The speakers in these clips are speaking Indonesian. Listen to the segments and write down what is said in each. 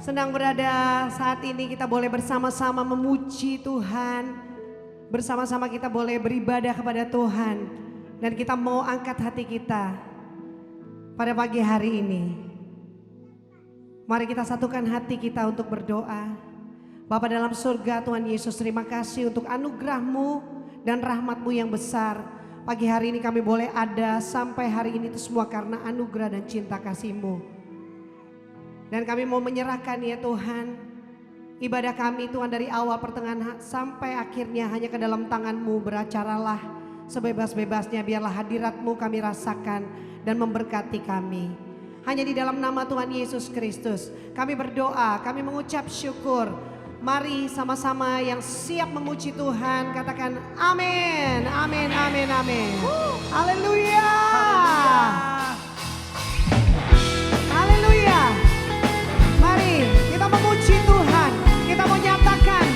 Senang berada saat ini kita boleh bersama-sama memuji Tuhan. Bersama-sama kita boleh beribadah kepada Tuhan. Dan kita mau angkat hati kita pada pagi hari ini. Mari kita satukan hati kita untuk berdoa. Bapa dalam surga, Tuhan Yesus, terima kasih untuk anugerah-Mu dan rahmat-Mu yang besar. Pagi hari ini kami boleh ada sampai hari ini itu semua karena anugerah dan cinta kasih-Mu. Dan kami mau menyerahkan ya Tuhan, ibadah kami Tuhan dari awal pertengahan sampai akhirnya hanya ke dalam tangan-Mu. Beracaralah sebebas-bebasnya, biarlah hadirat-Mu kami rasakan dan memberkati kami. Hanya di dalam nama Tuhan Yesus Kristus kami berdoa, kami mengucap syukur. Mari sama-sama yang siap memuji Tuhan katakan amin, amin, amin, amin. Haleluya. Haleluya. Mari kita memuji Tuhan, kita mau nyatakan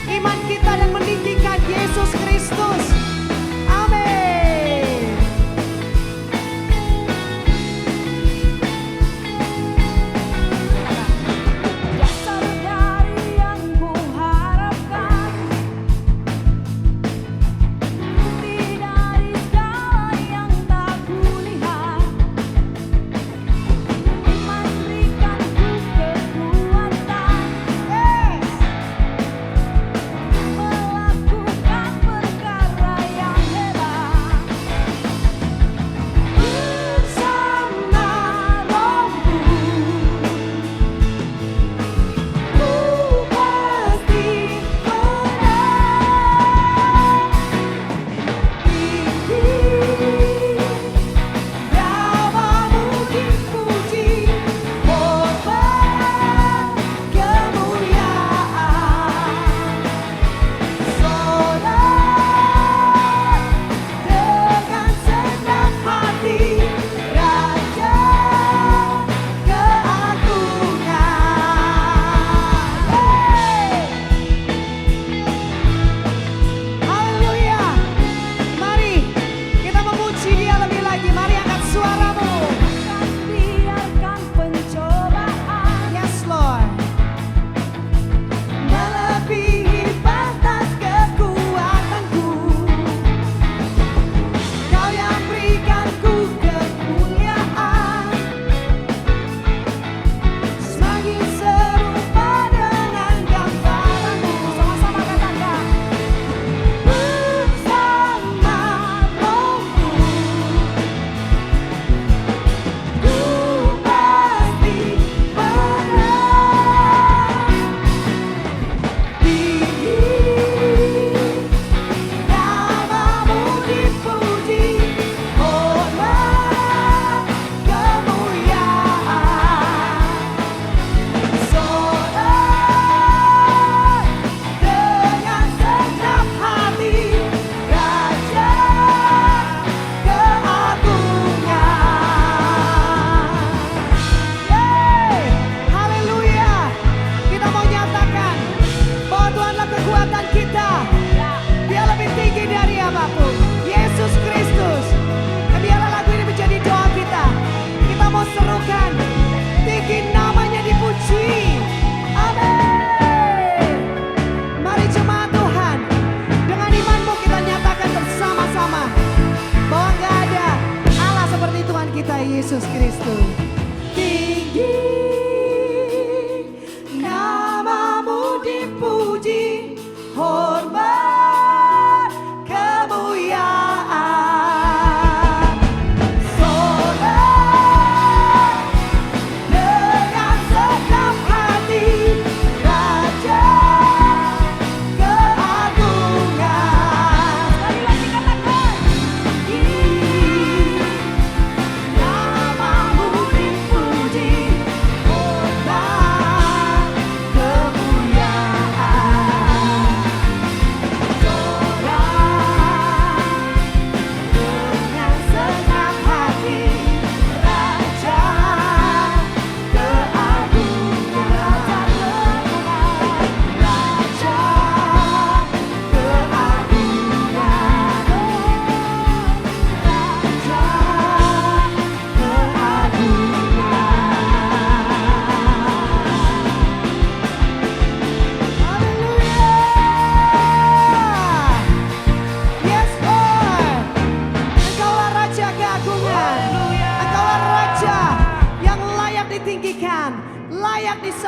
iman kita dan meninggikan Yesus Kristus. Amin. Dasar dari yang kuharapkan, bukti dari segala yang tak kulihat.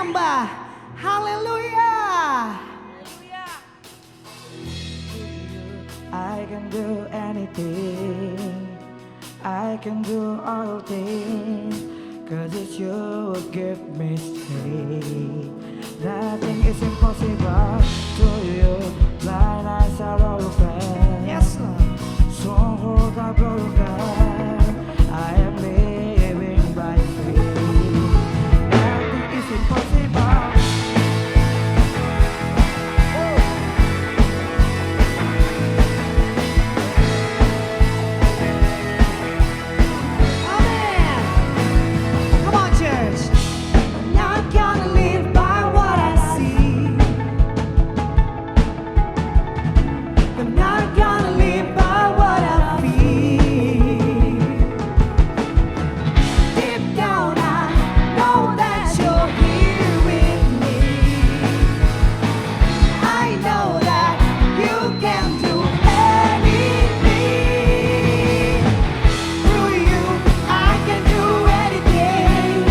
disembah. Haleluya. I can do anything, I can do all things, cause it's you who give me strength. Nothing is impossible to you, blind eyes are open. Yes, Lord. Strongholds are broken, I am living by faith. Nothing is impossible. Amen. Come on, church. I'm not gonna live by what I see. I'm not gonna live by what I feel. Deep down, I know that you're here with me. I know that you can do anything. Through you, I can do anything.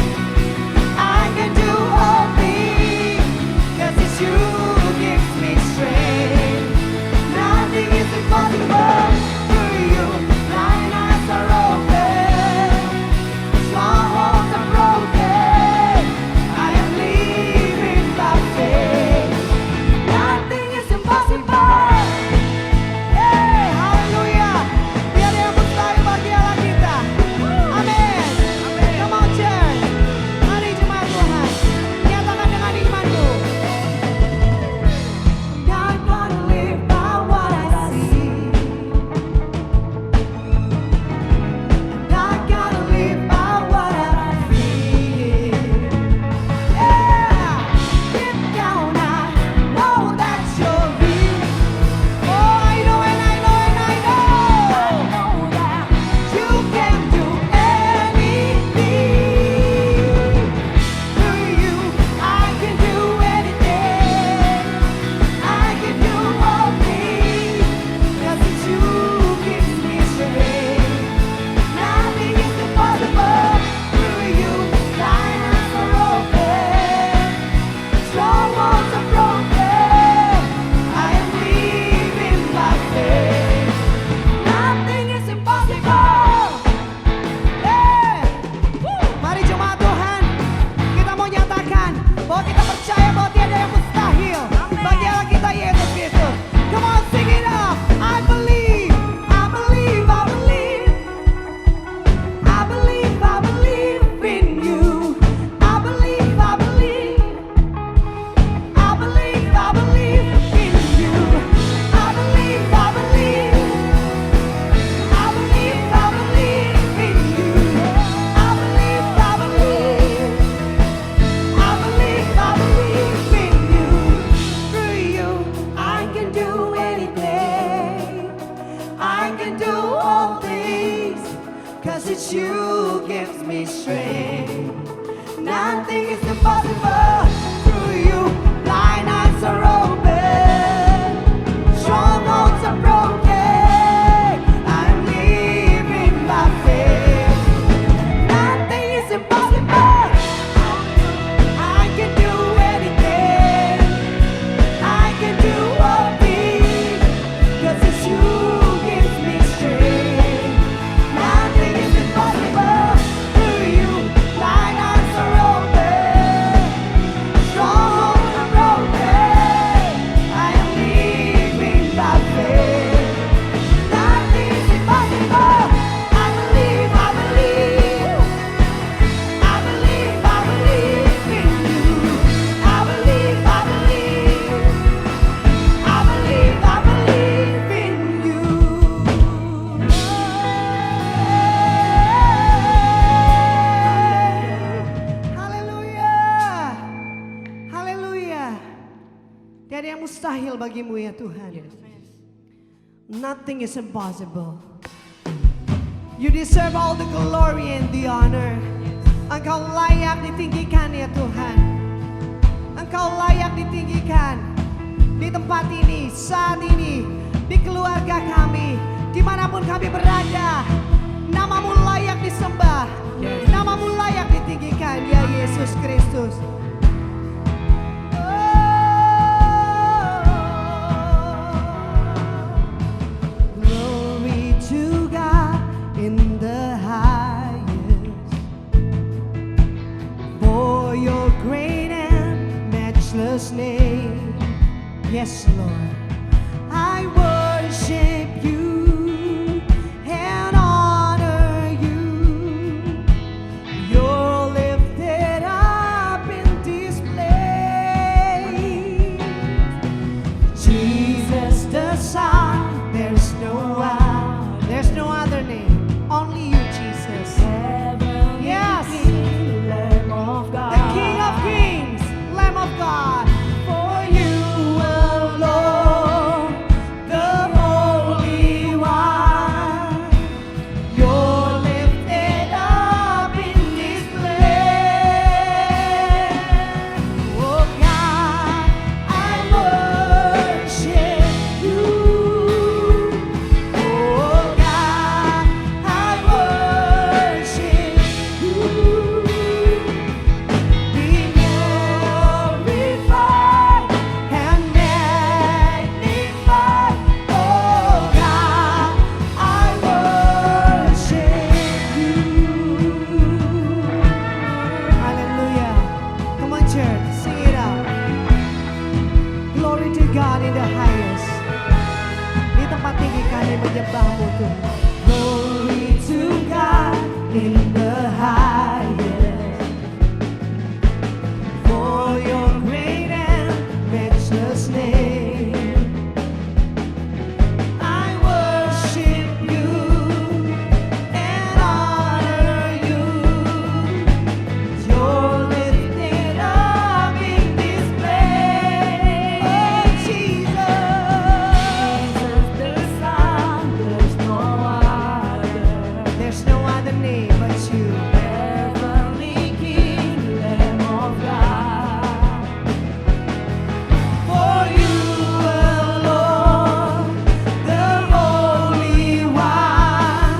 I can do all things, 'cause it's you who gives me strength. Nothing is impossible. Through you, blind eyes are open. Strongholds are broken. I am living by faith. Nothing is impossible. Hey, haleluya. Tiada yang mustahil bagi Allah kita. Amin. Come on, church. Mari jemaat Tuhan, nyatakan dengan imanmu. I'm not gonna live by what I see. I'm not gonna live by what I feel. Yeah, deep down I know that you're here. Oh, I know and I know and I know that you can do anything. Through you, I can do anything. I can do all things, 'cause it's you who gives me strength. Nothing is impossible. Through you, blind eyes are open. Strongholds are broken. I am living by faith. Nothing is impossible. Hey, mari jemaat Tuhan, kita mau nyatakan bahwa kita percaya bahwa tiada yang mustahil bagi Allah kita Yesus Kristus. Come on, sing it up. I believe, I believe, I believe. I believe, I believe in you. I believe, I believe. I believe, I believe in you. I believe, I believe. I believe, I believe in you. I believe, I believe. I believe, I believe in you. Through you, I can do anything. I can do all things, 'cause it's you who gives me strength. Nothing is impossible. Through you, blind eyes are open. Strongholds are broken. I'm living by faith. Nothing is impossible. I can do anything. I can do all things, 'cause it's you who gives me strength. Nothing is impossible. Through you, blind eyes are open. Strongholds are broken. I am living by faith. Nothing is impossible. I believe, I believe. I believe, I believe in you. I believe, I believe. I believe, I believe in you. Haleluya. Haleluya. Tiada yang mustahil bagimu ya Tuhan. Nothing is impossible. You deserve all the glory and the honor. Engkau layak ditinggikan ya Tuhan. Engkau layak ditinggikan di tempat ini, saat ini, di keluarga kami, dimanapun kami berada. Namamu layak disembah, namamu layak ditinggikan ya Yesus Kristus. Yes, Lord. I worship you and honor you. You're lifted up in this place. Jesus the Son, there's no other name, only you, Jesus. Yes, Lamb of God. the King of Kings, Lamb of God. For you alone, the Holy One, you're lifted up in this place. Oh God, I worship you. Oh God, I worship you. Be glorified and magnified. Oh God, I worship you. Hallelujah. Come on, church, sing it out. Glory to God in the highest. Di tempat tinggi kami menyembahmu Tuhan. Glory to God in the highest. For your great and matchless name, I worship you and honor you. You're lifted up in this place. Oh Jesus, the Son, there's no other. there's no other name but you. Heavenly King, Lamb of God. For you alone, the Holy One,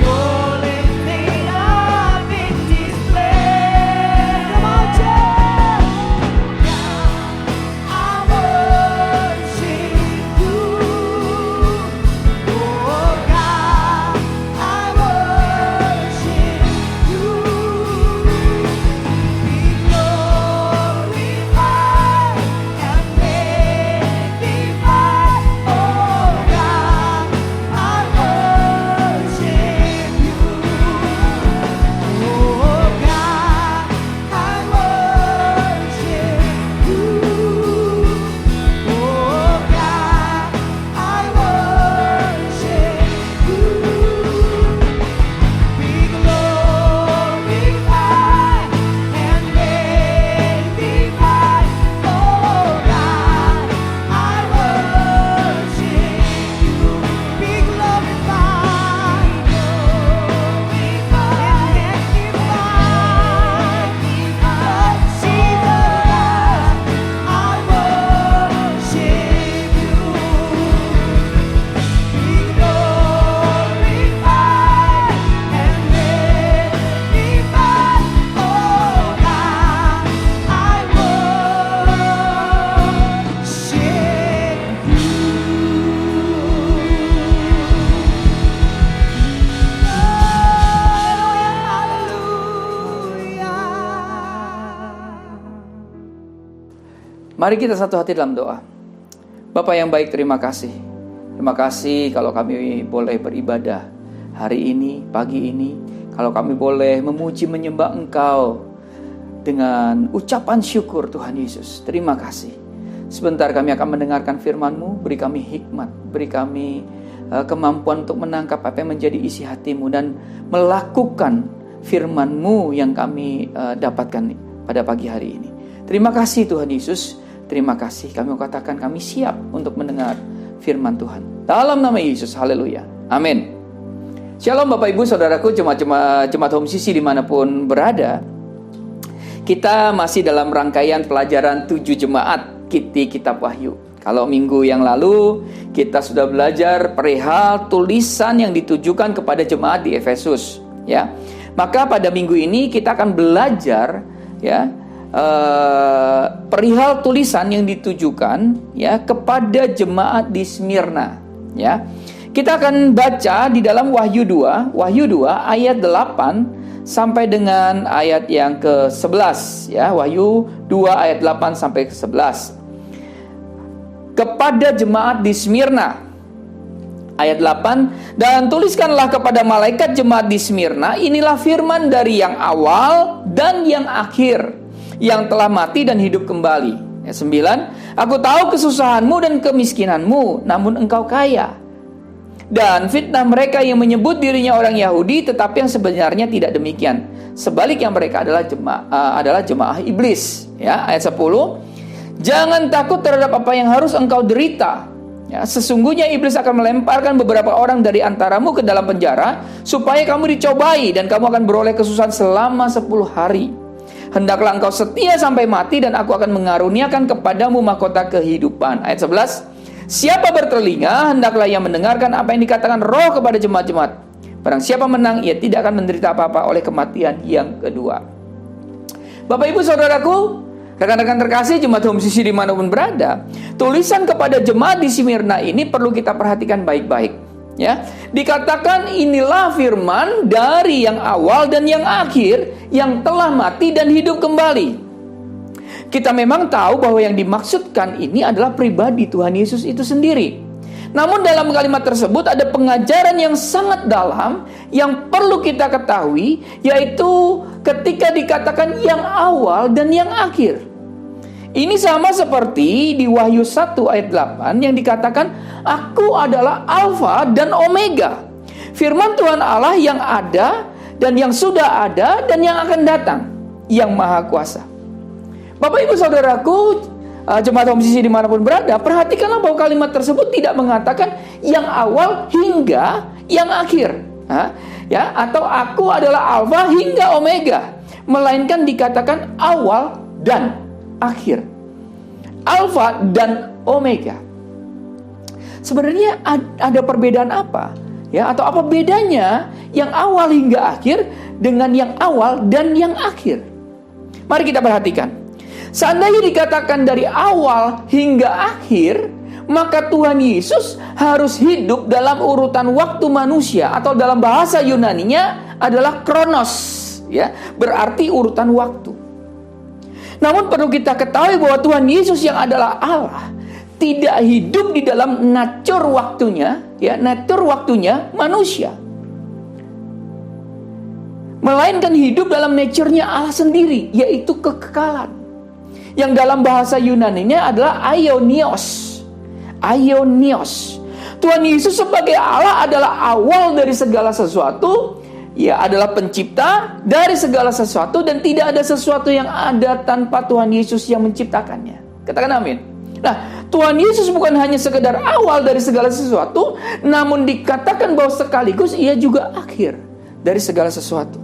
you're lifted up in this place. Come on, church. I worship you. Oh God, I worship you. Be glorified and magnified. Oh God, I worship you. Oh God, I worship you. Oh God, I worship you. Be glorified and magnified. Oh God, I worship you. Be glorified, and magnified. Oh Jesus, I worship you. Be glorified and magnified. Oh God, I worship you. Hallelujah. Mari kita satu hati dalam doa. Bapa yang baik, terima kasih. Terima kasih kalau kami boleh beribadah hari ini, pagi ini. Kalau kami boleh memuji menyembah Engkau dengan ucapan syukur Tuhan Yesus. Terima kasih. Sebentar kami akan mendengarkan firman-Mu. Beri kami hikmat, beri kami kemampuan untuk menangkap apa yang menjadi isi hati-Mu dan melakukan firman-Mu yang kami dapatkan pada pagi hari ini. Terima kasih Tuhan Yesus. Terima kasih, kami katakan kami siap untuk mendengar firman Tuhan. Dalam nama Yesus, haleluya. Amin. Shalom Bapak Ibu Saudaraku, jemaat Home CC dimanapun berada. Kita masih dalam rangkaian pelajaran 7 jemaat di Kitab Wahyu. Kalau minggu yang lalu kita sudah belajar perihal tulisan yang ditujukan kepada jemaat di Efesus, ya. Maka pada minggu ini kita akan belajar, ya, perihal tulisan yang ditujukan, ya, kepada jemaat di Smyrna, ya. Kita akan baca di dalam Wahyu 2 ayat 8 sampai dengan ayat yang ke-11, ya. Wahyu 2 ayat 8 sampai ke-11. kepada jemaat di Smyrna. Ayat 8, dan tuliskanlah kepada malaikat jemaat di Smyrna, inilah firman dari yang awal dan yang akhir, yang telah mati dan hidup kembali. Ayat 9, aku tahu kesusahanmu dan kemiskinanmu, namun engkau kaya. Dan fitnah mereka yang menyebut dirinya orang Yahudi, tetapi yang sebenarnya tidak demikian. Sebaliknya mereka adalah jemaah iblis. Ya, ayat 10, jangan takut terhadap apa yang harus engkau derita. Ya, sesungguhnya iblis akan melemparkan beberapa orang dari antaramu ke dalam penjara, supaya kamu dicobai dan kamu akan beroleh kesusahan selama 10 hari. Hendaklah engkau setia sampai mati, dan aku akan mengaruniakan kepadamu mahkota kehidupan. Ayat 11, siapa bertelinga, hendaklah ia mendengarkan apa yang dikatakan Roh kepada jemaat-jemaat. Barang siapa menang, ia tidak akan menderita apa-apa oleh kematian yang kedua. Bapak ibu saudaraku, rekan-rekan terkasih jemaat Home CC dimanapun berada, tulisan kepada jemaat di Smyrna ini perlu kita perhatikan baik-baik. Ya, dikatakan inilah firman dari yang awal dan yang akhir, yang telah mati dan hidup kembali. Kita memang tahu bahwa yang dimaksudkan ini adalah pribadi Tuhan Yesus itu sendiri. Namun dalam kalimat tersebut ada pengajaran yang sangat dalam yang perlu kita ketahui, yaitu ketika dikatakan yang awal dan yang akhir. Ini sama seperti di Wahyu 1 ayat 8 yang dikatakan, aku adalah Alfa dan Omega. Firman Tuhan Allah yang ada dan yang sudah ada dan yang akan datang, yang maha kuasa. Bapak ibu saudaraku, jemaat Home CC dimanapun berada, perhatikanlah bahwa kalimat tersebut tidak mengatakan yang awal hingga yang akhir. Ya, atau aku adalah Alfa hingga Omega. Melainkan dikatakan awal dan akhir. Alfa dan Omega. Sebenarnya ada perbedaan apa? Ya, atau apa bedanya yang awal hingga akhir dengan yang awal dan yang akhir? Mari kita perhatikan. Seandainya dikatakan dari awal hingga akhir, maka Tuhan Yesus harus hidup dalam urutan waktu manusia, atau dalam bahasa Yunaninya adalah kronos, ya, berarti urutan waktu. Namun perlu kita ketahui bahwa Tuhan Yesus yang adalah Allah tidak hidup di dalam nature waktunya, ya, nature waktunya manusia, melainkan hidup dalam nature-nya Allah sendiri, yaitu kekekalan. Yang dalam bahasa Yunaninya adalah aionios. Aionios. Tuhan Yesus sebagai Allah adalah awal dari segala sesuatu. Ia adalah pencipta dari segala sesuatu, dan tidak ada sesuatu yang ada tanpa Tuhan Yesus yang menciptakannya. Katakan amin. Nah, Tuhan Yesus bukan hanya sekedar awal dari segala sesuatu, namun dikatakan bahwa sekaligus ia juga akhir dari segala sesuatu.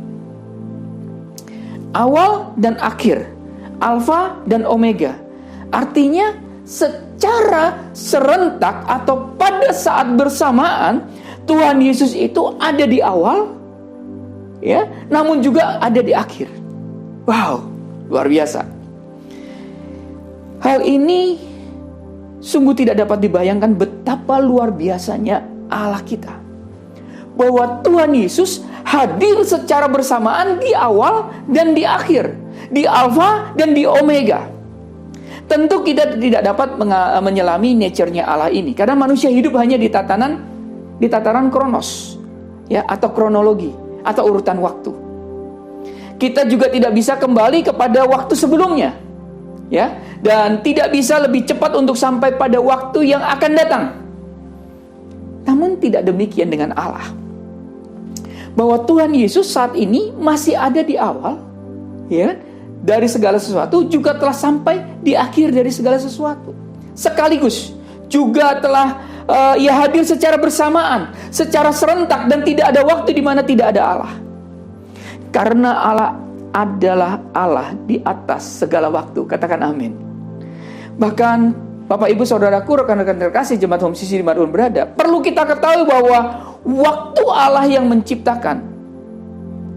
Awal dan akhir, Alfa dan Omega. Artinya secara serentak atau pada saat bersamaan, Tuhan Yesus itu ada di awal, ya, namun juga ada di akhir. Wow, luar biasa. Hal ini sungguh tidak dapat dibayangkan betapa luar biasanya Allah kita. Bahwa Tuhan Yesus hadir secara bersamaan di awal dan di akhir, di Alfa dan di Omega. Tentu kita tidak dapat menyelami nature-nya Allah ini, karena manusia hidup hanya di tataran kronos, ya, atau kronologi, atau urutan waktu. Kita juga tidak bisa kembali kepada waktu sebelumnya, ya, dan tidak bisa lebih cepat untuk sampai pada waktu yang akan datang. Namun tidak demikian dengan Allah. Bahwa Tuhan Yesus saat ini masih ada di awal, ya, dari segala sesuatu, juga telah sampai di akhir dari segala sesuatu. Sekaligus juga telah ia hadir secara bersamaan, secara serentak, dan tidak ada waktu di mana tidak ada Allah. Karena Allah adalah Allah di atas segala waktu. Katakan amin. Bahkan Bapak ibu saudaraku, rekan-rekan terkasih jemaat Home CC dimanapun berada, perlu kita ketahui bahwa waktu Allah yang menciptakan.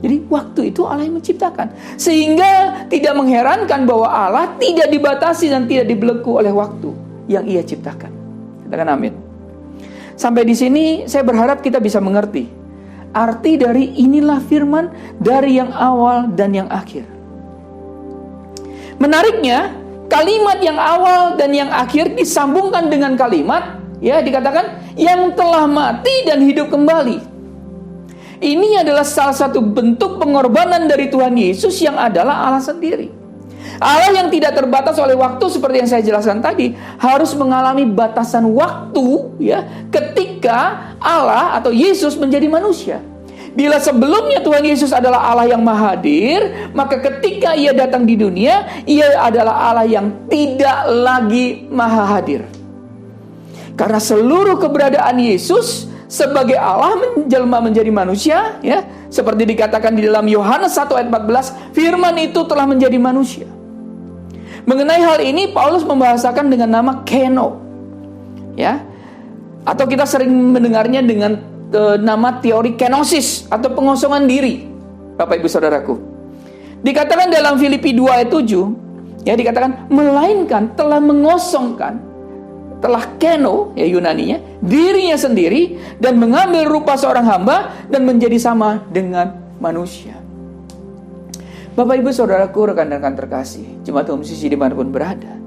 Jadi waktu itu Allah yang menciptakan, sehingga tidak mengherankan bahwa Allah tidak dibatasi dan tidak dibelenggu oleh waktu yang ia ciptakan. Katakan amin. Sampai di sini saya berharap kita bisa mengerti arti dari inilah firman dari yang awal dan yang akhir. Menariknya, kalimat yang awal dan yang akhir disambungkan dengan kalimat, ya, dikatakan yang telah mati dan hidup kembali. Ini adalah salah satu bentuk pengorbanan dari Tuhan Yesus yang adalah Allah sendiri. Allah yang tidak terbatas oleh waktu seperti yang saya jelaskan tadi, harus mengalami batasan waktu, ya, ketika Allah atau Yesus menjadi manusia. Bila sebelumnya Tuhan Yesus adalah Allah yang maha hadir, maka ketika ia datang di dunia, ia adalah Allah yang tidak lagi maha hadir. Karena seluruh keberadaan Yesus sebagai Allah menjelma menjadi manusia, ya, seperti dikatakan di dalam Yohanes 1 ayat 14, firman itu telah menjadi manusia. Mengenai hal ini Paulus membahasakan dengan nama keno, ya, atau kita sering mendengarnya dengan nama teori kenosis atau pengosongan diri, Bapak Ibu Saudaraku. Dikatakan dalam Filipi 2 ayat 7, ya, dikatakan melainkan telah mengosongkan, telah keno, ya, Yunaninya, dirinya sendiri dan mengambil rupa seorang hamba dan menjadi sama dengan manusia. Bapak Ibu Saudaraku, rekan-rekan terkasih, jemaat umum sisi dimanapun berada,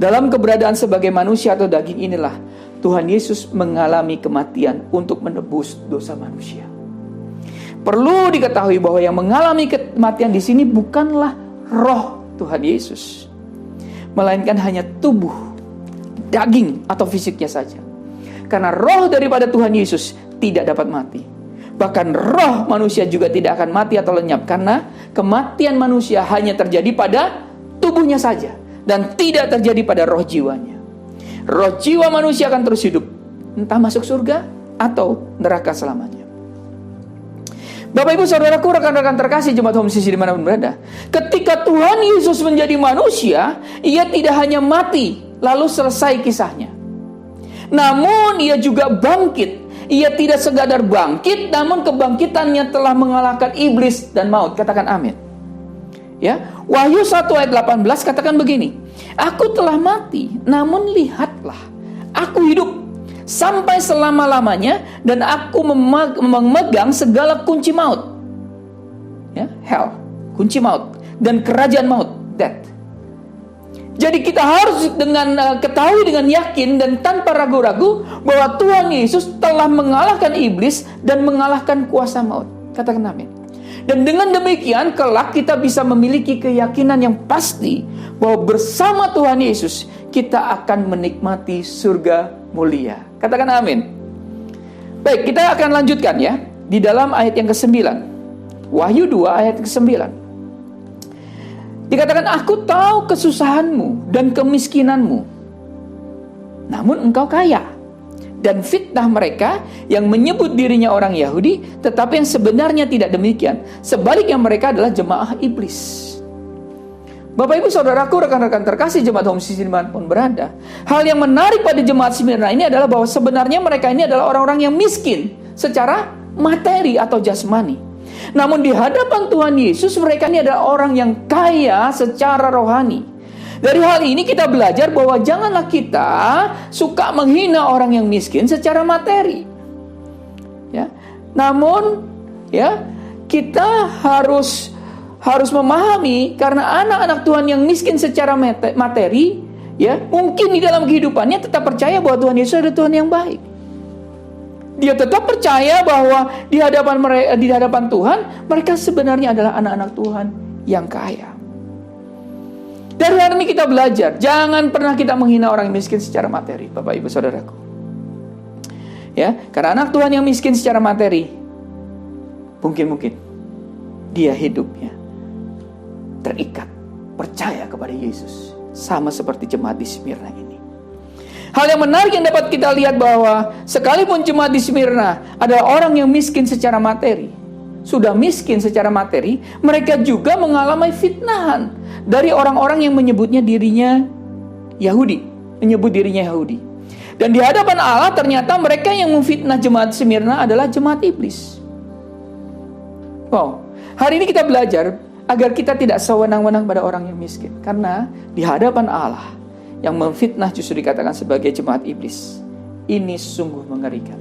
dalam keberadaan sebagai manusia atau daging inilah Tuhan Yesus mengalami kematian untuk menebus dosa manusia. Perlu diketahui bahwa yang mengalami kematian di sini bukanlah roh Tuhan Yesus, melainkan hanya tubuh, daging atau fisiknya saja. Karena roh daripada Tuhan Yesus tidak dapat mati. Bahkan roh manusia juga tidak akan mati atau lenyap, karena kematian manusia hanya terjadi pada tubuhnya saja dan tidak terjadi pada roh jiwanya. Roh jiwa manusia akan terus hidup, entah masuk surga atau neraka selamanya. Bapak Ibu Saudaraku, rekan-rekan terkasih jemaat Home Sisi dimanapun berada, ketika Tuhan Yesus menjadi manusia, ia tidak hanya mati lalu selesai kisahnya, namun ia juga bangkit. Ia tidak sekadar bangkit, namun kebangkitannya telah mengalahkan iblis dan maut. Katakan amin. Ya, Wahyu 1 ayat 18 katakan begini, aku telah mati, namun lihatlah, aku hidup sampai selama-lamanya, dan aku memegang segala kunci maut. Ya, hell, kunci maut, dan kerajaan maut, death. Jadi kita harus ketahui dengan yakin dan tanpa ragu-ragu bahwa Tuhan Yesus telah mengalahkan iblis dan mengalahkan kuasa maut. Katakan amin. Dan dengan demikian kelak kita bisa memiliki keyakinan yang pasti bahwa bersama Tuhan Yesus kita akan menikmati surga mulia. Katakan amin. Baik, kita akan lanjutkan ya di dalam ayat yang ke-9. Wahyu 2 ayat ke-9. Dikatakan, aku tahu kesusahanmu dan kemiskinanmu, namun engkau kaya. Dan fitnah mereka yang menyebut dirinya orang Yahudi, tetapi yang sebenarnya tidak demikian. Sebaliknya mereka adalah jemaah iblis. Bapak Ibu Saudaraku, rekan-rekan terkasih jemaat Home Sisi dimanapun berada, hal yang menarik pada jemaat Smyrna ini adalah bahwa sebenarnya mereka ini adalah orang-orang yang miskin secara materi atau jasmani. Namun di hadapan Tuhan Yesus mereka ini adalah orang yang kaya secara rohani. Dari hal ini kita belajar bahwa janganlah kita suka menghina orang yang miskin secara materi. Ya. Namun ya, kita harus memahami, karena anak-anak Tuhan yang miskin secara materi, ya, mungkin di dalam kehidupannya tetap percaya bahwa Tuhan Yesus adalah Tuhan yang baik. Dia tetap percaya bahwa di hadapan Tuhan mereka sebenarnya adalah anak-anak Tuhan yang kaya. Dari hal ini kita belajar, jangan pernah kita menghina orang yang miskin secara materi, Bapak Ibu Saudaraku. Ya, karena anak Tuhan yang miskin secara materi, mungkin dia hidupnya terikat, percaya kepada Yesus, sama seperti jemaat di Smyrna ini. Hal yang menarik yang dapat kita lihat bahwa sekalipun jemaat di Smyrna adalah orang yang miskin secara materi, sudah miskin secara materi, mereka juga mengalami fitnahan dari orang-orang yang menyebut dirinya Yahudi. Dan di hadapan Allah ternyata mereka yang memfitnah jemaat Smyrna adalah jemaat iblis. Wow, hari ini kita belajar agar kita tidak sewenang-wenang pada orang yang miskin, karena di hadapan Allah yang memfitnah justru dikatakan sebagai jemaat iblis. Ini sungguh mengerikan.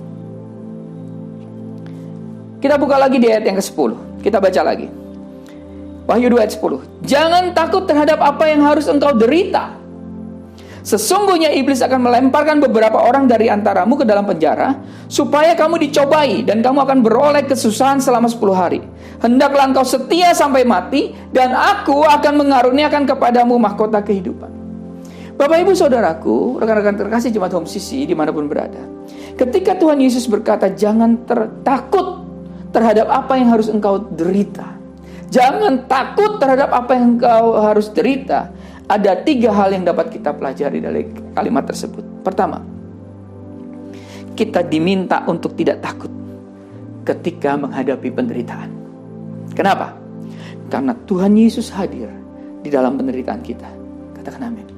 Kita buka lagi di ayat yang ke-10. Kita baca lagi. Wahyu 2 ayat 10. Jangan takut terhadap apa yang harus engkau derita. Sesungguhnya iblis akan melemparkan beberapa orang dari antaramu ke dalam penjara, supaya kamu dicobai dan kamu akan beroleh kesusahan selama 10 hari. Hendaklah engkau setia sampai mati, dan aku akan mengaruniakan kepadamu mahkota kehidupan. Bapak, Ibu, Saudaraku, rekan-rekan terkasih jemaat Home Sisi dimanapun berada. Ketika Tuhan Yesus berkata, jangan takut terhadap apa yang harus engkau derita. Jangan takut terhadap apa yang engkau harus derita. Ada 3 hal yang dapat kita pelajari dari kalimat tersebut. Pertama, kita diminta untuk tidak takut ketika menghadapi penderitaan. Kenapa? Karena Tuhan Yesus hadir di dalam penderitaan kita. Katakan amin.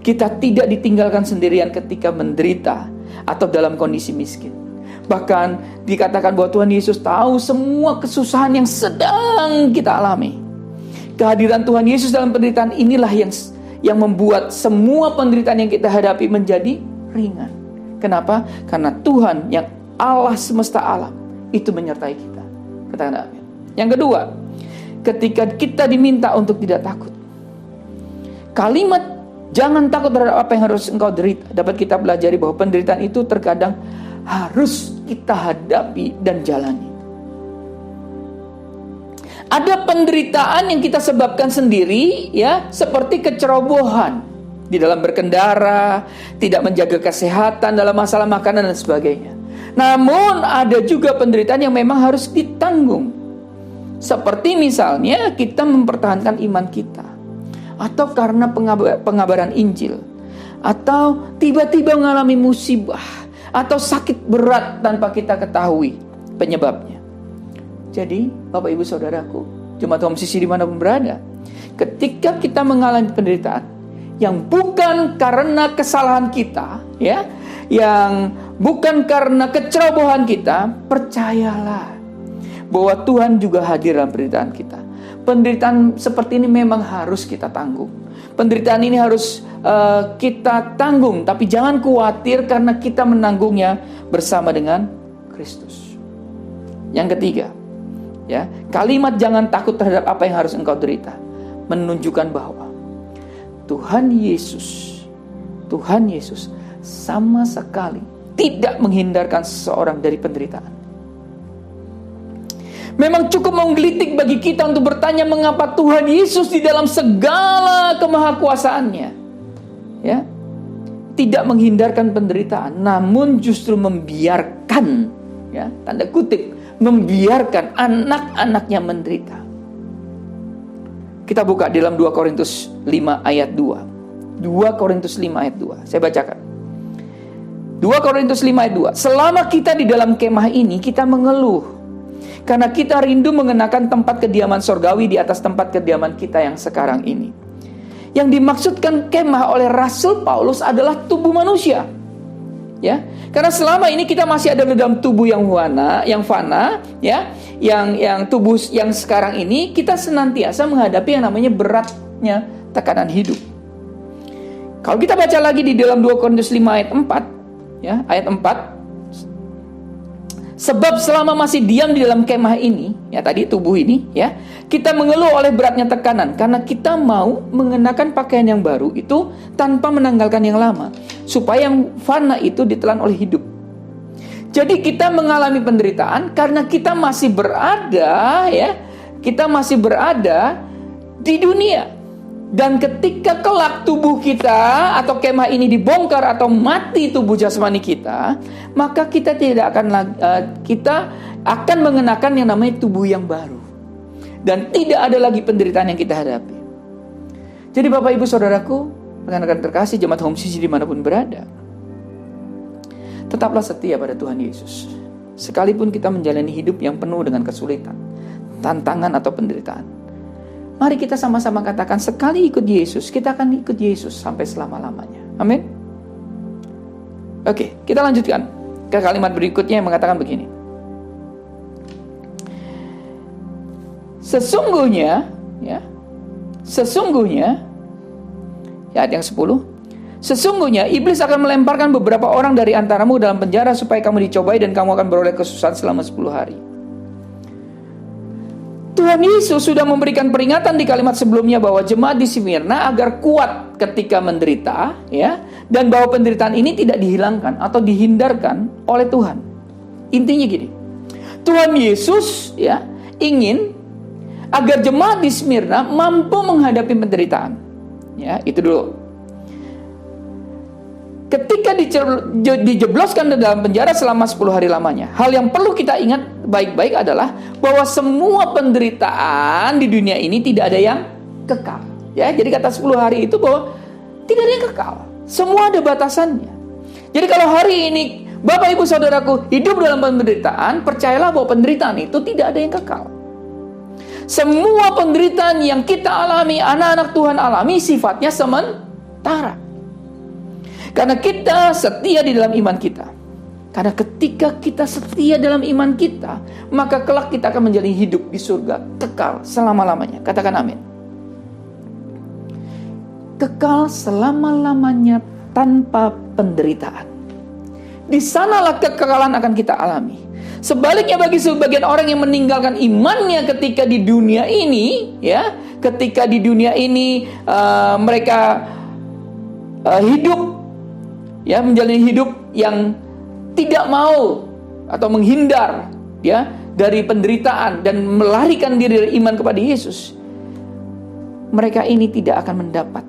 Kita tidak ditinggalkan sendirian ketika menderita atau dalam kondisi miskin. Bahkan dikatakan bahwa Tuhan Yesus tahu semua kesusahan yang sedang kita alami. Kehadiran Tuhan Yesus dalam penderitaan inilah yang membuat semua penderitaan yang kita hadapi menjadi ringan. Kenapa? Karena Tuhan yang Allah semesta alam itu menyertai kita. Katakan amin. Yang kedua, ketika kita diminta untuk tidak takut. Kalimat jangan takut terhadap apa yang harus engkau derita dapat kita pelajari bahwa penderitaan itu terkadang harus kita hadapi dan jalani. Ada penderitaan yang kita sebabkan sendiri, ya, seperti kecerobohan di dalam berkendara, tidak menjaga kesehatan dalam masalah makanan dan sebagainya. Namun ada juga penderitaan yang memang harus ditanggung. Seperti misalnya kita mempertahankan iman kita, atau karena pengabaran Injil, atau tiba-tiba mengalami musibah, atau sakit berat tanpa kita ketahui penyebabnya. Jadi, Bapak, Ibu, Saudaraku, jemaat Home Sisi dimanapun berada, ketika kita mengalami penderitaan yang bukan karena kesalahan kita, ya, yang bukan karena kecerobohan kita, percayalah bahwa Tuhan juga hadir dalam penderitaan kita. Penderitaan seperti ini memang harus kita tanggung. Penderitaan ini harus kita tanggung, tapi jangan khawatir karena kita menanggungnya bersama dengan Kristus. Yang ketiga, ya, kalimat jangan takut terhadap apa yang harus engkau derita menunjukkan bahwa Tuhan Yesus sama sekali tidak menghindarkan seseorang dari penderitaan. Memang cukup menggelitik bagi kita untuk bertanya mengapa Tuhan Yesus di dalam segala kemahakuasaannya, ya, tidak menghindarkan penderitaan, namun justru membiarkan, ya, tanda kutip, membiarkan anak-anaknya menderita. Kita buka di dalam 2 Korintus 5 ayat 2. 2 Korintus 5 ayat 2. Saya bacakan. 2 Korintus 5 ayat 2. Selama kita di dalam kemah ini, kita mengeluh karena kita rindu mengenakan tempat kediaman sorgawi di atas tempat kediaman kita yang sekarang ini. Yang dimaksudkan kemah oleh Rasul Paulus adalah tubuh manusia. Ya, karena selama ini kita masih ada dalam tubuh yang fana, ya, yang tubuh yang sekarang ini kita senantiasa menghadapi yang namanya beratnya tekanan hidup. Kalau kita baca lagi di dalam 2 Korintus 5 ayat 4, ya, ayat 4. Sebab selama masih diam di dalam kemah ini, ya tadi tubuh ini, ya, kita mengeluh oleh beratnya tekanan karena kita mau mengenakan pakaian yang baru itu tanpa menanggalkan yang lama, supaya yang fana itu ditelan oleh hidup. Jadi kita mengalami penderitaan karena kita masih berada, ya, kita masih berada di dunia. Dan ketika kelak tubuh kita atau kemah ini dibongkar atau mati tubuh jasmani kita, maka kita kita akan mengenakan yang namanya tubuh yang baru. Dan tidak ada lagi penderitaan yang kita hadapi. Jadi Bapak, Ibu, Saudaraku, rekan-rekan terkasih jemaat Home Sisi dimanapun berada, tetaplah setia pada Tuhan Yesus. Sekalipun kita menjalani hidup yang penuh dengan kesulitan, tantangan atau penderitaan. Mari kita sama-sama katakan, sekali ikut Yesus, kita akan ikut Yesus sampai selama-lamanya. Amin. Oke, kita lanjutkan ke kalimat berikutnya yang mengatakan begini. Sesungguhnya, ya, ayat yang 10. Sesungguhnya iblis akan melemparkan beberapa orang dari antaramu dalam penjara supaya kamu dicobai dan kamu akan beroleh kesusahan selama 10 hari. Tuhan Yesus sudah memberikan peringatan di kalimat sebelumnya bahwa jemaat di Smyrna agar kuat ketika menderita, ya, dan bahwa penderitaan ini tidak dihilangkan atau dihindarkan oleh Tuhan. Intinya gini, Tuhan Yesus, ya, ingin agar jemaat di Smyrna mampu menghadapi penderitaan. Ya, itu dulu. Ketika dijebloskan dalam penjara selama 10 hari lamanya, hal yang perlu kita ingat baik-baik adalah bahwa semua penderitaan di dunia ini tidak ada yang kekal. Ya, jadi kata 10 hari itu bahwa tidak ada yang kekal. Semua ada batasannya. Jadi kalau hari ini Bapak Ibu Saudaraku hidup dalam penderitaan, percayalah bahwa penderitaan itu tidak ada yang kekal. Semua penderitaan yang kita alami, anak-anak Tuhan alami, sifatnya sementara. Karena kita setia di dalam iman kita. Karena ketika kita setia dalam iman kita, maka kelak kita akan menjalani hidup di surga kekal selama-lamanya. Katakan amin. Kekal selama-lamanya tanpa penderitaan. Di sanalah kekekalan akan kita alami. Sebaliknya bagi sebagian orang yang meninggalkan imannya ketika di dunia ini, ya, ketika di dunia ini mereka hidup, ya, menjalani hidup yang tidak mau atau menghindar, ya, dari penderitaan dan melarikan diri dari iman kepada Yesus, mereka ini tidak akan mendapat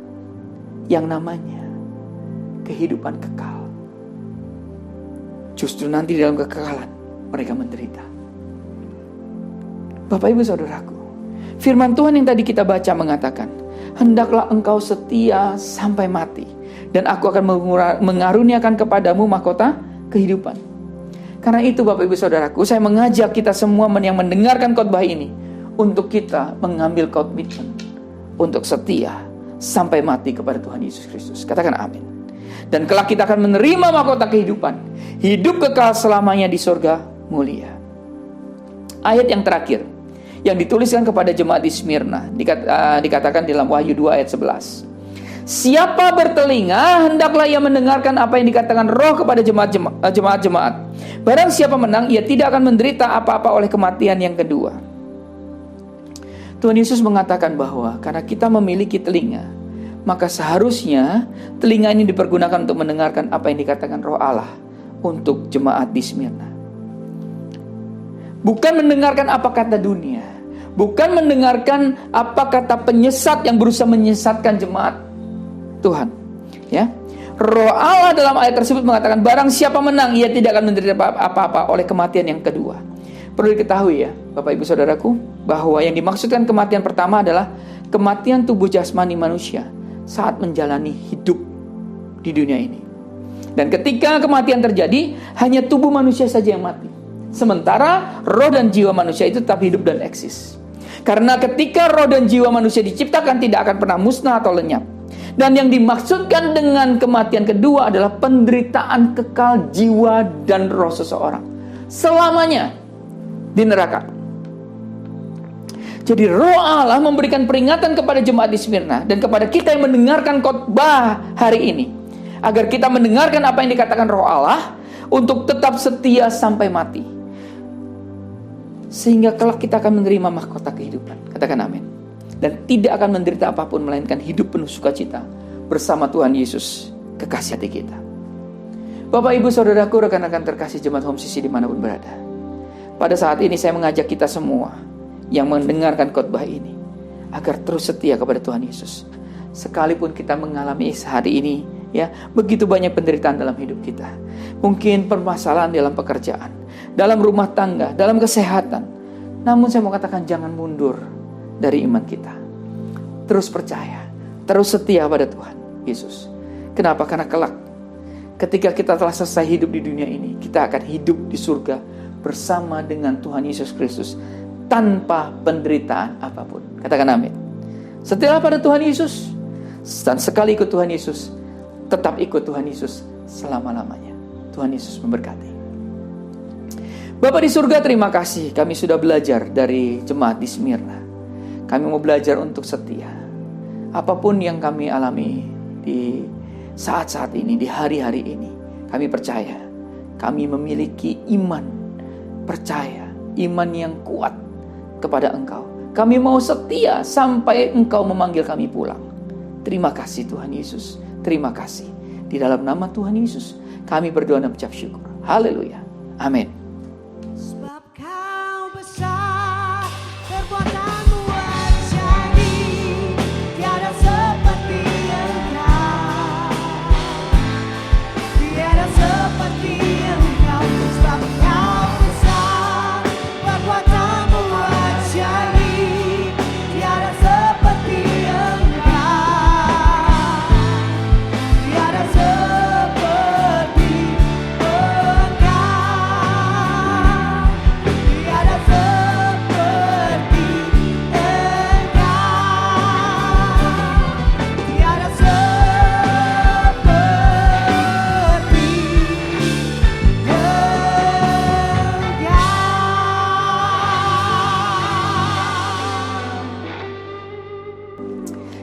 yang namanya kehidupan kekal. Justru nanti dalam kekekalan mereka menderita. Bapak Ibu Saudaraku, firman Tuhan yang tadi kita baca mengatakan, hendaklah engkau setia sampai mati, dan aku akan mengaruniakan kepadamu mahkota kehidupan. Karena itu Bapak Ibu Saudaraku, saya mengajak kita semua yang mendengarkan khotbah ini untuk kita mengambil komitmen untuk setia sampai mati kepada Tuhan Yesus Kristus. Katakan amin. Dan kelak kita akan menerima mahkota kehidupan, hidup kekal selamanya di surga mulia. Ayat yang terakhir yang dituliskan kepada jemaat di Smyrna dikatakan dalam Wahyu 2 ayat 11. Siapa bertelinga, hendaklah ia mendengarkan apa yang dikatakan Roh kepada jemaat-jemaat. Barang siapa menang, ia tidak akan menderita apa-apa oleh kematian yang kedua. Tuhan Yesus mengatakan bahwa karena kita memiliki telinga, maka seharusnya telinga ini dipergunakan untuk mendengarkan apa yang dikatakan Roh Allah untuk jemaat di Smyrna. Bukan mendengarkan apa kata dunia, bukan mendengarkan apa kata penyesat yang berusaha menyesatkan jemaat Tuhan, ya. Roh Allah dalam ayat tersebut mengatakan barang siapa menang, ia tidak akan menderita apa-apa oleh kematian yang kedua. Perlu diketahui, ya Bapak Ibu Saudaraku, bahwa yang dimaksudkan kematian pertama adalah kematian tubuh jasmani manusia saat menjalani hidup di dunia ini. Dan ketika kematian terjadi, hanya tubuh manusia saja yang mati. Sementara roh dan jiwa manusia itu tetap hidup dan eksis. Karena ketika roh dan jiwa manusia diciptakan tidak akan pernah musnah atau lenyap. Dan yang dimaksudkan dengan kematian kedua adalah penderitaan kekal jiwa dan roh seseorang selamanya di neraka. Jadi Roh Allah memberikan peringatan kepada jemaat di Smyrna dan kepada kita yang mendengarkan khotbah hari ini, agar kita mendengarkan apa yang dikatakan Roh Allah untuk tetap setia sampai mati, sehingga kelak kita akan menerima mahkota kehidupan. Katakan amin. Dan tidak akan menderita apapun, melainkan hidup penuh sukacita bersama Tuhan Yesus, kekasih hati kita. Bapak Ibu Saudaraku, rekan-rekan terkasih jemaat Home Sisi dimanapun berada, pada saat ini saya mengajak kita semua yang mendengarkan khotbah ini agar terus setia kepada Tuhan Yesus. Sekalipun kita mengalami hari ini, ya, begitu banyak penderitaan dalam hidup kita. Mungkin permasalahan dalam pekerjaan, dalam rumah tangga, dalam kesehatan. Namun saya mau katakan jangan mundur dari iman kita. Terus percaya, terus setia pada Tuhan Yesus. Kenapa? Karena kelak ketika kita telah selesai hidup di dunia ini, kita akan hidup di surga bersama dengan Tuhan Yesus Kristus tanpa penderitaan apapun. Katakan amin. Setialah pada Tuhan Yesus, dan sekali ikut Tuhan Yesus, tetap ikut Tuhan Yesus selama-lamanya. Tuhan Yesus memberkati. Bapa di surga, terima kasih kami sudah belajar dari jemaat di Smyrna. Kami mau belajar untuk setia. Apapun yang kami alami di saat-saat ini, di hari-hari ini, kami percaya kami memiliki iman, percaya, iman yang kuat kepada Engkau. Kami mau setia sampai Engkau memanggil kami pulang. Terima kasih Tuhan Yesus. Terima kasih. Di dalam nama Tuhan Yesus kami berdoa dan mengucap syukur. Haleluya. Amin. Sebab Kau besar, perbuatanmu ajaib, tiada seperti Engkau, tiada seperti Engkau. Sebab Kau besar, perbuatanmu ajaib, tiada seperti Engkau, tiada seperti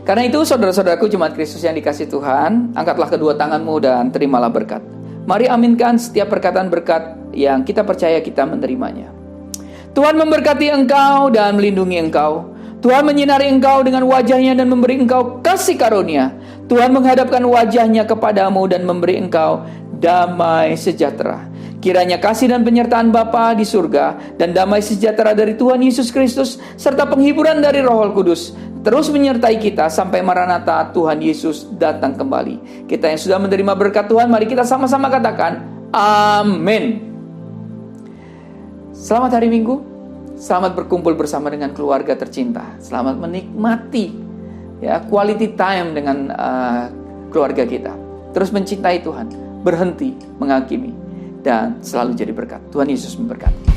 Karena itu saudara-saudaraku jemaat Kristus yang dikasihi Tuhan, angkatlah kedua tanganmu dan terimalah berkat. Mari aminkan setiap perkataan berkat yang kita percaya kita menerimanya. Tuhan memberkati engkau dan melindungi engkau. Tuhan menyinari engkau dengan wajahnya dan memberi engkau kasih karunia. Tuhan menghadapkan wajahnya kepadamu dan memberi engkau damai sejahtera. Kiranya kasih dan penyertaan Bapa di surga dan damai sejahtera dari Tuhan Yesus Kristus serta penghiburan dari Roh Kudus terus menyertai kita sampai Maranatha Tuhan Yesus datang kembali. Kita yang sudah menerima berkat Tuhan, mari kita sama-sama katakan amin. Selamat hari Minggu. Selamat berkumpul bersama dengan keluarga tercinta. Selamat menikmati quality time dengan keluarga kita. Terus mencintai Tuhan, berhenti menghakimi, dan selalu jadi berkat. Tuhan Yesus memberkati.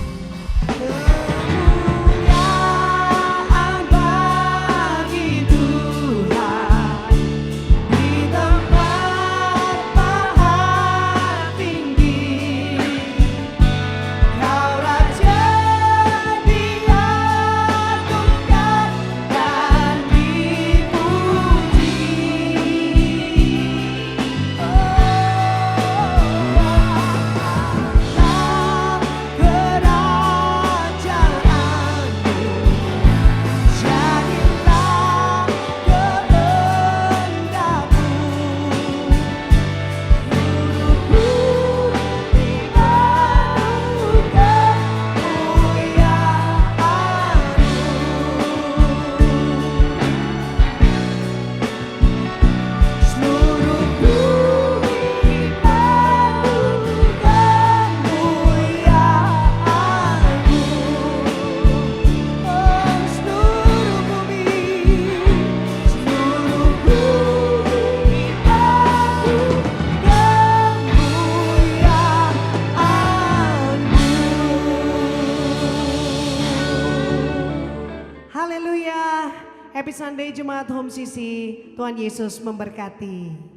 Haleluya. Happy Sunday Jemaat Home Sisi. Tuhan Yesus memberkati.